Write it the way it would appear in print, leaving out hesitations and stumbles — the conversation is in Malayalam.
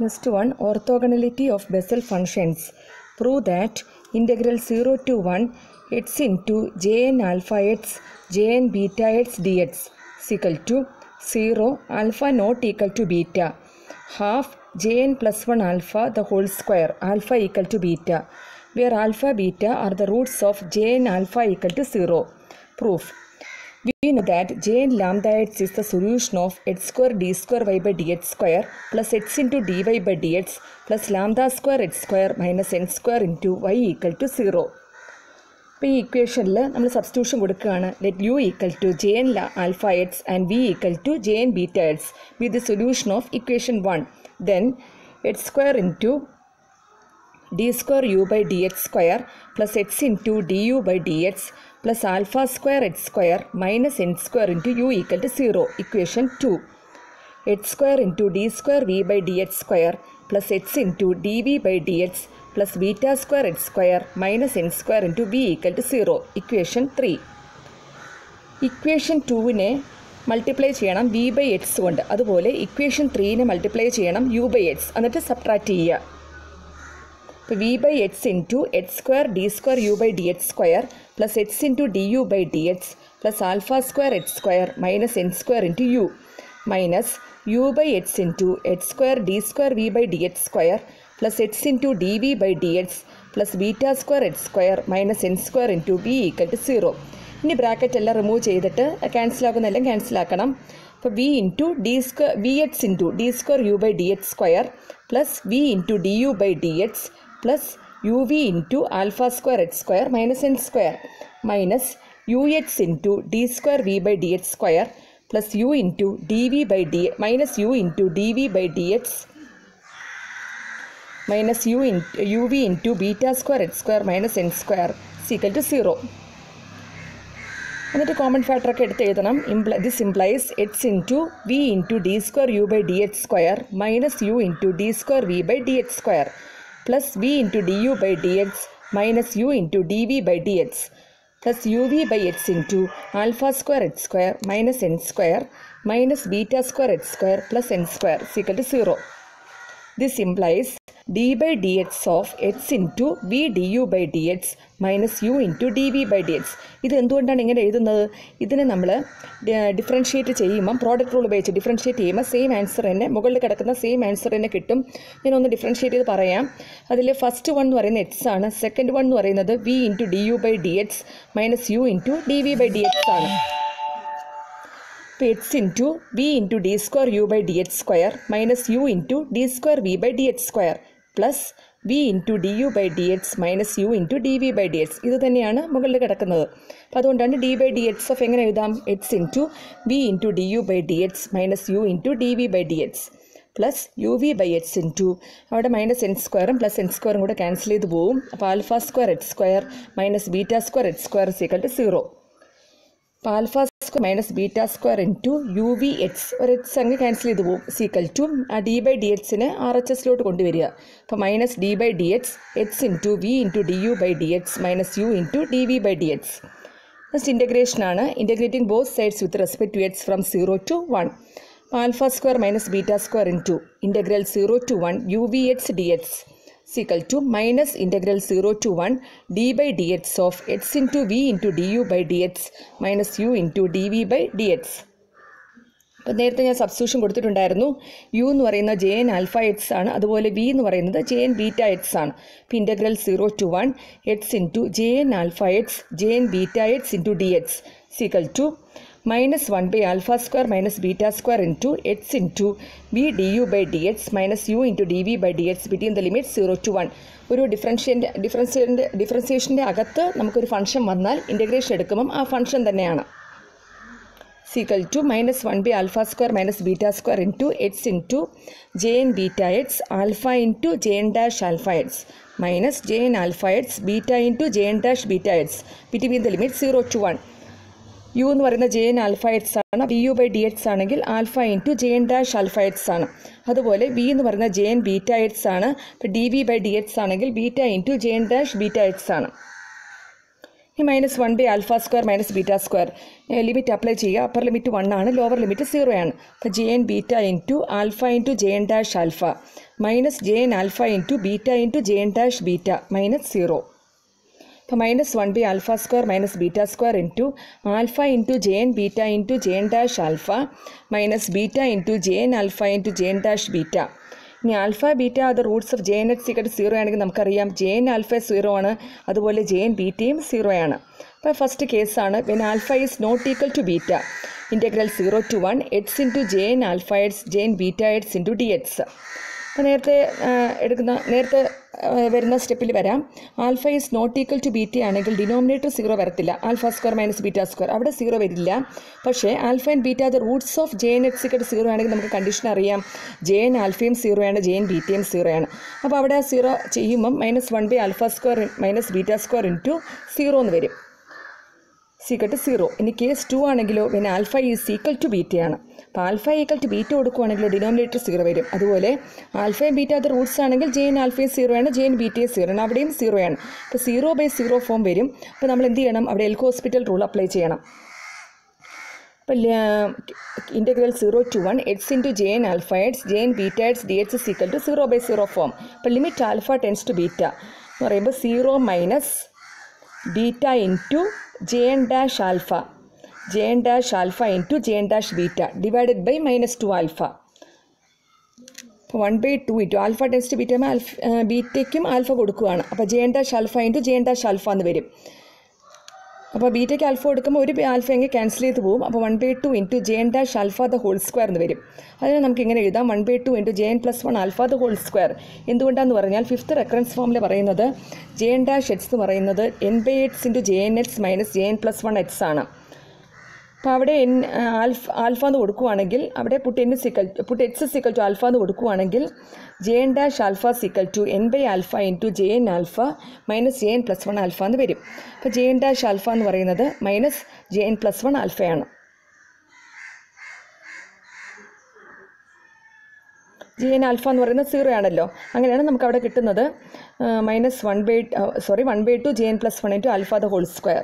Next one, orthogonality of Bessel functions. Prove that integral 0 to 1 x into jn alpha x jn beta x dx is equal to 0 alpha not equal to beta half jn plus 1 alpha the whole square alpha equal to beta, where alpha beta are the roots of jn alpha equal to 0. Proof. We know that jn lambda x is the solution of x square d square y by dx square plus x into dy by dx plus lambda square x square minus n square into y equal to 0. ഇപ്പോൾ ഈ ഇക്വേഷനിൽ നമ്മൾ സബ്സ്റ്റിറ്റ്യൂഷൻ കൊടുക്കുകയാണ്. Let u equal to j n alpha x and v equal to j n beta x with the solution of equation 1. Then x square into d square u by dx square plus x into du by dx plus alpha square x square minus n square into u equal to 0. Equation 2. x square into d square v by dx square plus x into dv by dx plus beta square x square minus n square into v equal to 0. Equation 3. Equation 2-നെ multiply ചെയ്യണം v by x കൊണ്ട്. അതുപോലെ ഇക്വേഷൻ 3-നെ മൾട്ടിപ്ലൈ ചെയ്യണം u by x എന്നിട്ട് സബ്ട്രാക്ട് ചെയ്യുക. ഇപ്പോൾ v by x into x square d square u by dx square plus x into du by dx plus alpha square x square minus n square into u minus u by x into x square d square v by dx square plus x into dv by dx plus beta square x square minus n square into v equal to 0. ഇനി ബ്രാക്കറ്റ് എല്ലാം റിമൂവ് ചെയ്തിട്ട് ക്യാൻസൽ ആകുന്നെല്ലാം ക്യാൻസൽ ആക്കണം. അപ്പോൾ v into d square vx into d square u by dx square plus v into du by dx plus uv into alpha square x square minus n square minus ux into d square v by dx square plus u into dv by dx minus u into dv by dx minus uv into beta square x square minus n square is equal to 0. എന്നിട്ട് കോമൺ ഫാക്ടറൊക്കെ എടുത്ത് എഴുതണം. This implies x into v into d square u by d x square minus u into d square v by d x square plus v into du by dx minus u into dv by dx plus uv by x into alpha square x square minus n square minus beta square x square plus n square is equal to 0. This implies d by dx of x into v du by dx minus u into dv by dx. ഇത് എന്തുകൊണ്ടാണ് ഇങ്ങനെ എഴുതുന്നത്? ഇതിനെ നമ്മൾ ഡിഫറൻഷ്യേറ്റ് ചെയ്യുമ്പം പ്രോഡക്റ്റ് റൂൾ ഉപയോഗിച്ച് ഡിഫറൻഷ്യേറ്റ് ചെയ്യുമ്പോൾ സെയിം ആൻസർ തന്നെ മുകളിൽ കിടക്കുന്ന സെയിം ആൻസർ തന്നെ കിട്ടും. ഞാനൊന്ന് ഡിഫറൻഷ്യേറ്റ് ചെയ്ത് പറയാം. അതിൽ ഫസ്റ്റ് വൺ എന്ന് പറയുന്നത് എക്സ് ആണ്. സെക്കൻഡ് വൺ എന്ന് പറയുന്നത് v into d u by d x minus u into d v by d x ആണ്. ഇപ്പോൾ x into v into d square u by d x square minus u into d square v by d x square plus v into d u by d x minus u into d v by d x ഇത് തന്നെയാണ് മുകളിൽ കിടക്കുന്നത്. അപ്പോൾ അതുകൊണ്ടാണ് d by d x of എങ്ങനെ എഴുതാം? X into v into d u by d x minus u into d v by d x plus u v by x into അവിടെ മൈനസ് എൻ സ്ക്വയറും പ്ലസ് എൻ സ്ക്വയറും കൂടെ ക്യാൻസൽ ചെയ്ത് പോവും. അപ്പോൾ alpha square x square minus beta square x square is equal to 0. അപ്പോൾ alpha square minus beta square into u v x ഒരു എക്സ് അങ്ങ് ക്യാൻസൽ ചെയ്ത് പോകും സീക്വൽ ടു ആ ഡി ബൈ ഡി എക്സിനെ ആർ എച്ച് എസിലോട്ട് കൊണ്ടുവരിക. അപ്പോൾ minus d by d x x into v into d u by d x minus u into d v by d x. Next ഇൻ്റഗ്രേഷനാണ്. Integrating both sides with respect to x from 0 to 1. Alpha square minus beta square into integral 0 to 1 u v x d x is equal to minus integral 0 to 1 d by dx of x into v into du by dx minus u into dv by dx. അപ്പോൾ നേരത്തെ ഞാൻ സബ്സ്റ്റിറ്റ്യൂഷൻ കൊടുത്തിട്ടുണ്ടായിരുന്നു. യു എന്ന് പറയുന്നത് ജെ എൻ ആൽഫ എക്സ് ആണ്. അതുപോലെ വി എന്ന് പറയുന്നത് ജെ എൻ ബീറ്റ എക്സ് ആണ്. അപ്പോൾ integral 0 to 1 x into J n alpha x j n beta x into d x equal to minus 1 by alpha square minus beta square into x into v du by dx minus u into dv by dx between the limits 0 to 1. ഒരു ഡിഫറൻസിയേഷൻ്റെ അകത്ത് നമുക്കൊരു ഫംഗ്ഷൻ വന്നാൽ ഇൻ്റഗ്രേഷൻ എടുക്കുമ്പം ആ ഫംഗ്ഷൻ തന്നെയാണ്. Equal to minus 1 by alpha square minus beta square into x into jn beta x alpha into jn dash alpha x minus jn alpha x beta into jn dash beta x between the limits 0 to 1. U എന്ന് പറയുന്ന ജെ എൻ ആൽഫ എക്സ് ആണ്. D u by d x ആണെങ്കിൽ alpha into J n dash alpha x ആണ്. അതുപോലെ വി എന്ന് പറയുന്ന ജെ എൻ ബീറ്റ എക്സ് ആണ്. ഇപ്പോൾ d v by d x ആണെങ്കിൽ beta into J n dash beta x ആണ്. ഈ -1/α² - β² ലിമിറ്റ് അപ്ലൈ ചെയ്യുക. അപ്പർ ലിമിറ്റ് 1 ആണ്, ലോവർ ലിമിറ്റ് 0 ആണ്. അപ്പോൾ jn β into alpha into jn dash alpha minus jn alpha into beta into jn dash beta minus 0. അപ്പോൾ -1/α² - β² into alpha into jn beta into jn dash alpha minus beta into jn alpha into jn dash beta. ഇനി ആൽഫ ബീറ്റ അത് റൂട്ട്സ് ഓഫ് jn x = 0 ആണെങ്കിൽ നമുക്കറിയാം jn ആൽഫ 0 ആണ്, അതുപോലെ jn ബീറ്റയും 0 ആണ്. അപ്പോൾ ഫസ്റ്റ് കേസാണ് when alpha is not equal to beta integral 0 to 1 x into jn alpha x jn beta x into dx. അപ്പോൾ നേരത്തെ വരുന്ന സ്റ്റെപ്പിൽ വരാം. Alpha is not equal to beta ആണെങ്കിൽ ഡിനോമിനേറ്റർ 0 വരത്തില്ല, α² - β² അവിടെ 0 വരില്ല. പക്ഷേ alpha and beta the roots of jn x = 0 ആണെങ്കിൽ നമുക്ക് കണ്ടീഷൻ അറിയാം, jn ആൽഫയും 0 ആണ്, jn ബീറ്റയും 0 ആണ്. അപ്പോൾ അവിടെ 0 ചെയ്യുമ്പം -1/α² - β² ഇൻറ്റു 0 എന്ന് വരും, = 0. ഇനി കേസ് 2 ആണെങ്കിലോ when alpha is equal to ബീറ്റയാണ്. അപ്പോൾ ആൽഫ ഈക്വൽ ടു ബീറ്റ കൊടുക്കുകയാണെങ്കിലോ ഡിനോമിനേറ്റർ 0 വരും. അതുപോലെ ആൽഫയും ബീറ്റ അത് റൂട്ട്സ് ആണെങ്കിൽ jn ആൽഫയും 0 ആണ്, jn ബീറ്റയും 0 ആണ്, അവിടെയും 0 ആണ്. അപ്പോൾ 0/0 ഫോം വരും. അപ്പോൾ നമ്മൾ എന്ത് ചെയ്യണം, അവിടെ എൽ ഹോസ്പിറ്റൽ റൂൾ അപ്ലൈ ചെയ്യണം. അപ്പോൾ integral 0 to 1 x into jn alpha x jn beta x dx = 0/0 form. അപ്പോൾ limit alpha tends to beta എന്ന് പറയുമ്പോൾ 0 minus beta into jn dash alpha into jn dash beta divided by -2 alpha. 1/2 into alpha tends to beta ബീറ്റയ്ക്കും ആൽഫ കൊടുക്കുകയാണ്. അപ്പോൾ jn dash alpha into jn dash alpha എന്ന് വരും. അപ്പോൾ ബീറ്റയ്ക്ക് ആൽഫ കൊടുക്കുമ്പോൾ ഒരു ആൽഫ എങ്കിൽ ക്യാൻസൽ ചെയ്ത് പോകും. അപ്പോൾ 1/2 into jn dash alpha the whole square എന്ന് വരും. അതിന് നമുക്ക് ഇങ്ങനെ എഴുതാം, 1/2 into jn + 1 alpha the whole square. എന്തുകൊണ്ടാണെന്ന് പറഞ്ഞാൽ 5th റെക്കറൻസ് ഫോമിൽ പറയുന്നത് jn ഡാഷ് എക്സ് എന്ന് പറയുന്നത് n/x into jn x - jn + 1 x ആണ്. അപ്പോൾ അവിടെ ആൽഫ എന്ന് കൊടുക്കുകയാണെങ്കിൽ അവിടെ പുട്ട് x = ആൽഫ എന്ന് കൊടുക്കുകയാണെങ്കിൽ jn dash alpha = n/α into jn alpha minus jn + 1 alpha എന്ന് വരും. അപ്പോൾ jn ഡാഷ് ആൽഫ എന്ന് പറയുന്നത് മൈനസ് jn + 1 ആൽഫയാണ്. jn ആൽഫ എന്ന് പറയുന്നത് 0 ആണല്ലോ, അങ്ങനെയാണ് നമുക്ക് അവിടെ കിട്ടുന്നത് -1/2 jn + 1 into alpha the whole square.